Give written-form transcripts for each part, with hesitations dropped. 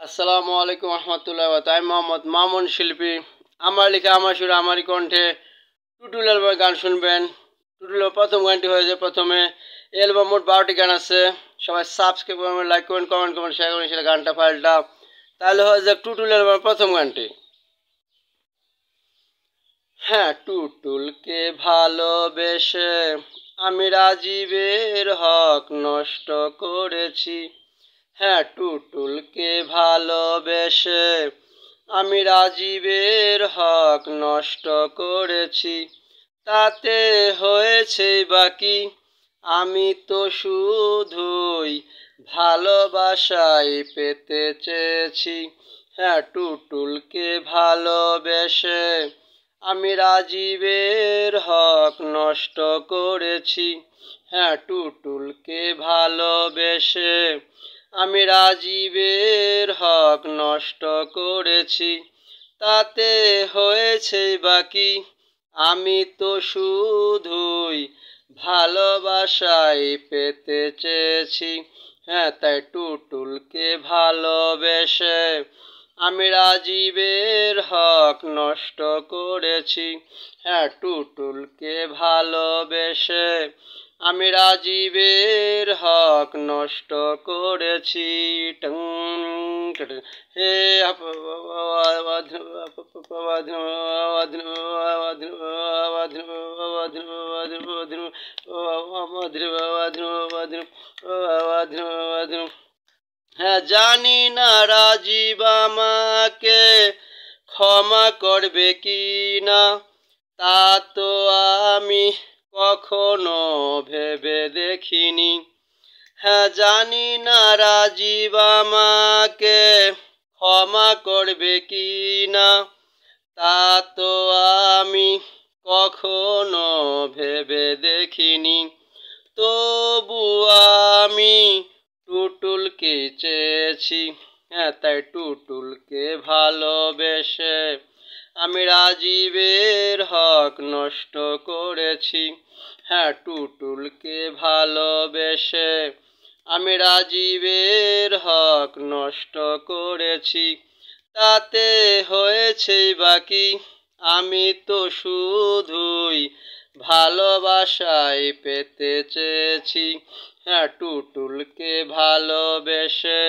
আসসালামু আলাইকুম রহমতুল্লাহ আমি মোহাম্মদ মামুন শিল্পী। আমার লেখা আমার সুর আমারই কণ্ঠে টুটুল অ্যালবামের গান শুনবেন। টুটুলের প্রথম গানটি হয়েছে প্রথমে। এই অ্যালবাম মোট 12টি গান আছে। সবাই সাবস্ক্রাইব করবেন, লাইক করবেন, কমেন্ট করবেন, শেয়ার করবেন সেটা গানটা ফাইলটা। তাহলে হয়ে যাক টুটুল অ্যালবামের প্রথম গানটি। হ্যাঁ, টুটুলকে ভালোবেসে আমি রাজীবের হক নষ্ট করেছি। হ্যাঁ, টুটুলকে ভালোবেসে আমি রাজীবের হক নষ্ট করেছি। তাতে হয়েছে বাকি আমি তো শুধুই ভালোবাসাই পেতে চেয়েছি। হ্যাঁ, টুটুলকে ভালোবেসে আমি রাজীবের হক নষ্ট করেছি। হ্যাঁ, টুটুলকে ভালোবেসে আমি রাজীবের হক নষ্ট করেছি। তাতে হয়েছে বাকি আমি তো শুধুই ভালোবাসাই পেতে চেয়েছি। হ্যাঁ, তাই টুটুলকে ভালোবেসে আমি রাজীবের হক নষ্ট করেছি। হ্যাঁ, টুটুলকে ভালোবেসে আমি রাজীবের হক নষ্ট করেছি। টং টং। হে হ্যাঁ, জানি না রাজীব আমাকে ক্ষমা করবে কি না, তা তো আমি কখনো ভেবে দেখিনি। হ্যাঁ, জানি না রাজীব আমাকে ক্ষমা করবে কি না, তা তো আমি কখনো ভেবে দেখিনি। তবু আমি টুটুলকে চেয়েছি। হ্যাঁ, তাই টুটুলকে ভালোবেসে আমি রাজীবের হক নষ্ট করেছি। হ্যাঁ, টুটুলকে ভালোবেসে আমি রাজীবের হক নষ্ট করেছি। তাতে হয়েছে বাকি আমি তো শুধুই ভালোবাসাই পেতে চেয়েছি। হ্যাঁ, টুটুলকে ভালোবেসে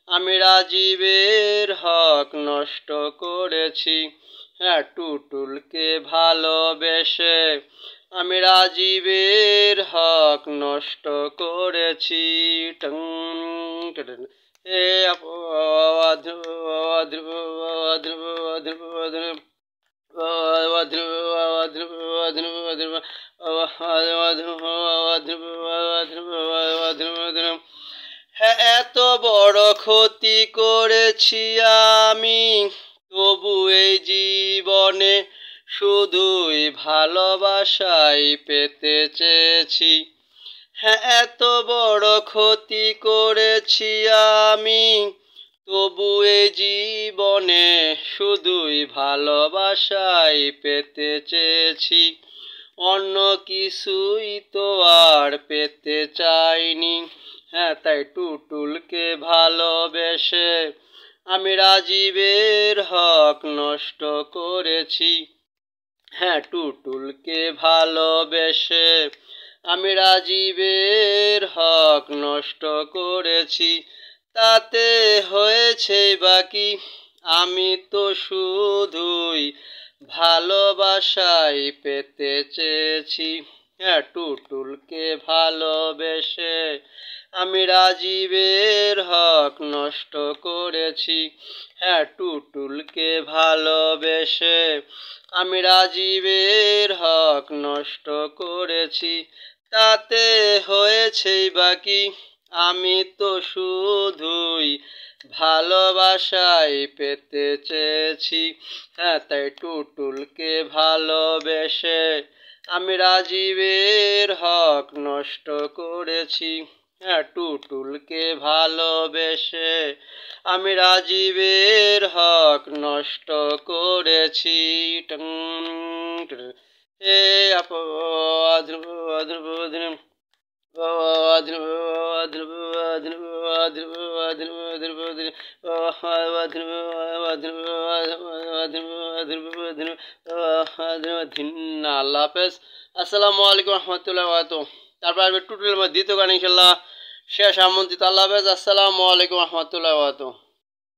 আমি রাজীবের হক নষ্ট করেছি। হ্যাঁ, টুটুলকে ভালোবেসে আমি রাজীবের হক নষ্ট করেছি। টং টং। হে হ্যাঁ, এত বড় ক্ষতি করেছি আমি, তবু এই জীবনে শুধুই ভালোবাসাই পেতে চেয়েছি। হ্যাঁ, এত বড় ক্ষতি করেছি আমি, তবু এই জীবনে শুধুই ভালোবাসাই পেতে চেয়েছি। অন্য কিছুই তো আর পেতে চাইনি। হ্যাঁ, তাই টুটুলকে ভালোবেসে আমি রাজীবের হক নষ্ট করেছি। হ্যাঁ, টুটুলকে ভালোবেসে আমি রাজীবের হক নষ্ট করেছি। তাতে হয়েছে বাকি আমি তো শুধুই ভালোবাসাই পেতে চেয়েছি। হ্যাঁ, টুটুলকে ভালোবেসে আমি রাজীবের হক নষ্ট করেছি। হ্যাঁ, টুটুলকে ভালোবেসে আমি রাজীবের হক নষ্ট করেছি। তাতে হয়েছে বাকি আমি তো শুধুই ভালোবাসাই পেতে চেয়েছি। হ্যাঁ, তাই টুটুলকে ভালোবেসে আমি রাজীবের হক নষ্ট করেছি। হ্যাঁ, টুটুলকে ভালোবেসে আমি রাজীবের হক নষ্ট করেছি। টং টং। হে আল্লাহ হাফেজ। আসসালামু আলাইকুম রহমতুল্লাহ। তারপর আসবে টুটুলের দ্বিতীয় গান ইনশাল্লাহ শেষ আমন্ত্রিত। আল্লাহ হাফেজ। আসসালামু আলাইকুম রহমতুল্লাহ।